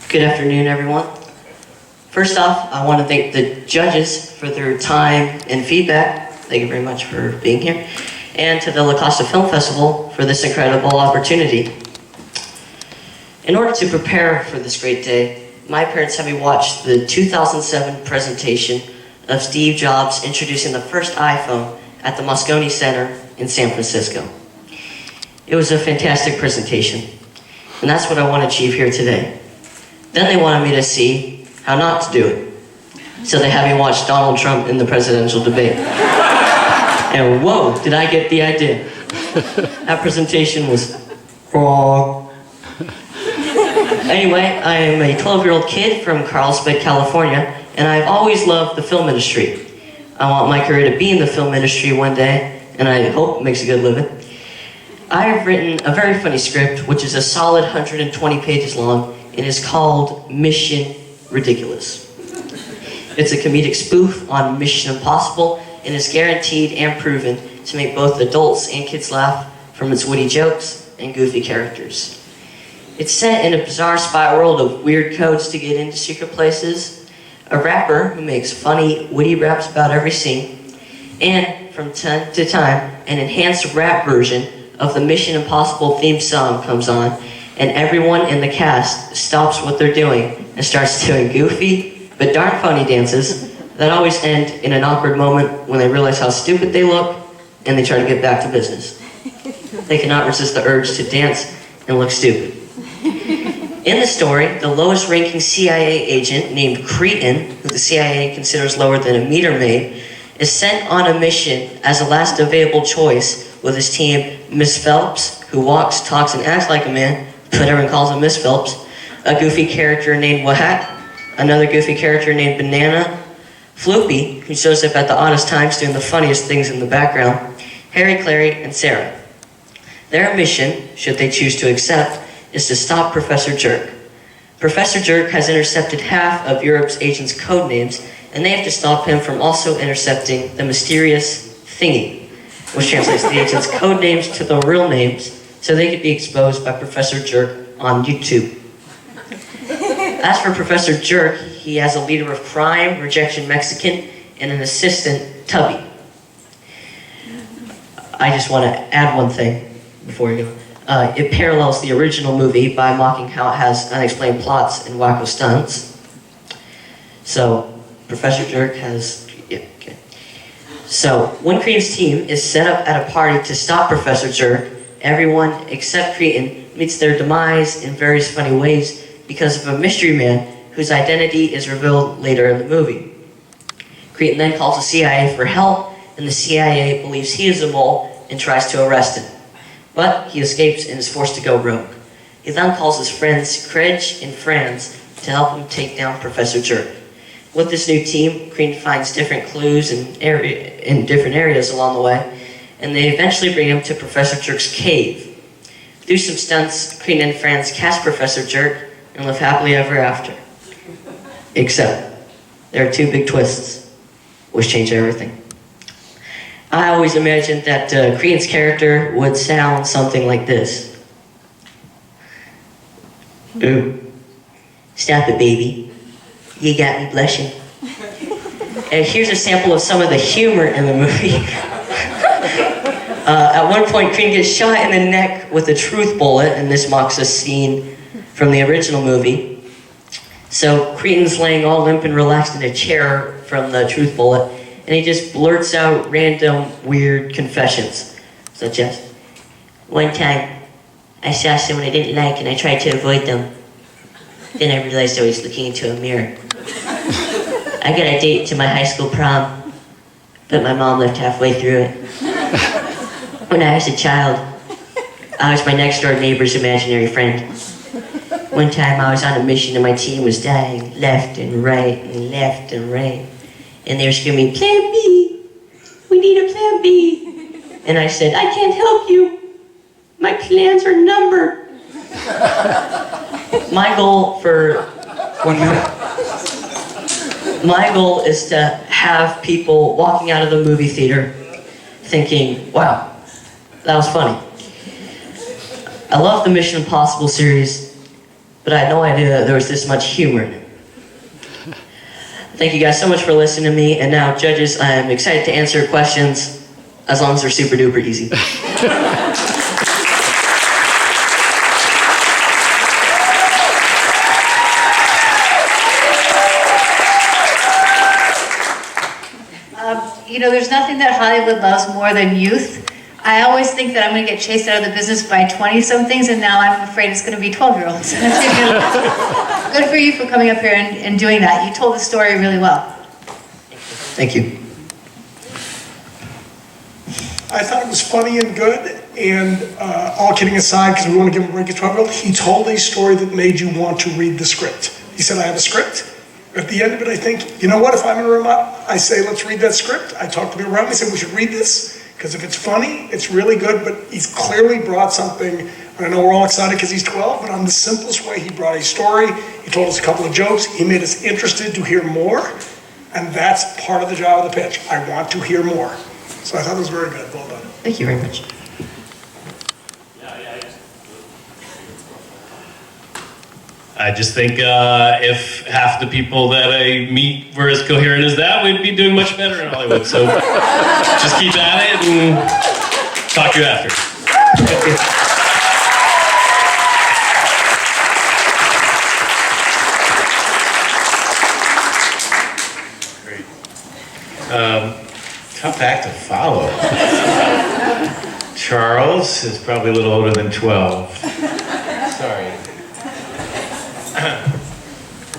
Good afternoon, everyone. First off, I want to thank the judges for their time and feedback. Thank you very much for being here. And to the La Costa Film Festival for this incredible opportunity. In order to prepare for this great day, my parents had me watch the 2007 presentation of Steve Jobs introducing the first iPhone at the Moscone Center in San Francisco. It was a fantastic presentation, and that's what I want to achieve here today. Then they wanted me to see how not to do it. So they had me watch Donald Trump in the presidential debate. And whoa, did I get the idea. That presentation was wrong. Anyway, I am a 12-year-old kid from Carlsbad, California, and I've always loved the film industry. I want my career to be in the film industry one day, and I hope it makes a good living. I have written a very funny script, which is a solid 120 pages long, and is called Mission Ridiculous. It's a comedic spoof on Mission Impossible, and is guaranteed and proven to make both adults and kids laugh from its witty jokes and goofy characters. It's set in a bizarre spy world of weird codes to get into secret places, a rapper who makes funny, witty raps about every scene, and from time to time, an enhanced rap version of the Mission Impossible theme song comes on, and everyone in the cast stops what they're doing and starts doing goofy but darn funny dances that always end in an awkward moment when they realize how stupid they look and they try to get back to business. They cannot resist the urge to dance and look stupid. In the story, the lowest ranking CIA agent named Cretin, who the CIA considers lower than a meter maid, is sent on a mission as a last available choice with his team Miss Phelps, who walks, talks, and acts like a man, but everyone calls him Miss Phelps, a goofy character named Whack, another goofy character named Banana, Floopy, who shows up at the oddest times doing the funniest things in the background, Harry, Clary, and Sarah. Their mission, should they choose to accept, is to stop Professor Jerk. Professor Jerk has intercepted half of Europe's agents' code names, and they have to stop him from also intercepting the mysterious thingy, which translates the agents' code names to the real names, so they could be exposed by Professor Jerk on YouTube. As for Professor Jerk, he has a leader of crime, rejection Mexican, and an assistant, Tubby. I just want to add one thing before we go. It parallels the original movie by mocking how it has unexplained plots and wacko stunts. So, Professor Jerk has... Yeah, okay. So, when Cretin's team is set up at a party to stop Professor Jerk, everyone except Cretin meets their demise in various funny ways because of a mystery man whose identity is revealed later in the movie. Cretin then calls the CIA for help, and the CIA believes he is a mole and tries to arrest him. But he escapes and is forced to go rogue. He then calls his friends Credge and Franz to help him take down Professor Jerk. With this new team, Cretin finds different clues in different areas along the way, and they eventually bring him to Professor Jerk's cave. Through some stunts, Cretin and Franz catch Professor Jerk and live happily ever after. Except, there are two big twists, which change everything. I always imagined that Cretin's character would sound something like this. Ooh, stop it, baby. You got me blushing. And here's a sample of some of the humor in the movie. At one point, Cretin gets shot in the neck with a truth bullet, and this mocks a scene from the original movie. So Cretin's laying all limp and relaxed in a chair from the truth bullet, and he just blurts out random, weird confessions, such as, "One time, I saw someone I didn't like and I tried to avoid them. Then I realized I was looking into a mirror. I got a date to my high school prom, but my mom left halfway through it. When I was a child, I was my next-door neighbor's imaginary friend. One time I was on a mission and my team was dying left and right and left and right. And they were screaming, 'Plan B! We need a Plan B!' And I said, 'I can't help you. My plans are numbered.'" My goal for 1 minute. My goal is to have people walking out of the movie theater thinking, "Wow, that was funny." I love the Mission Impossible series, but I had no idea that there was this much humor in it. Thank you guys so much for listening to me, and now, judges, I'm excited to answer questions as long as they're super duper easy. You know, there's nothing that Hollywood loves more than youth. I always think that I'm going to get chased out of the business by 20-somethings, and now I'm afraid it's going to be 12-year-olds. Good for you for coming up here and doing that. You told the story really well. Thank you. I thought it was funny and good, and all kidding aside, because we want to give him a break at 12-year-old, he told a story that made you want to read the script. He said, I have a script. At the end of it, I think, you know what, if I'm in a room, I say, let's read that script. I talk to people around me, say, we should read this, because if it's funny, it's really good, but he's clearly brought something, and I know we're all excited because he's 12, but on the simplest way, he brought a story, he told us a couple of jokes, he made us interested to hear more, and that's part of the job of the pitch. I want to hear more. So I thought it was very good. Well done. Thank you very much. I just think if half the people that I meet were as coherent as that, we'd be doing much better in Hollywood. So just keep at it and talk to you after. Thank you. Tough act to follow. Charles is probably a little older than 12.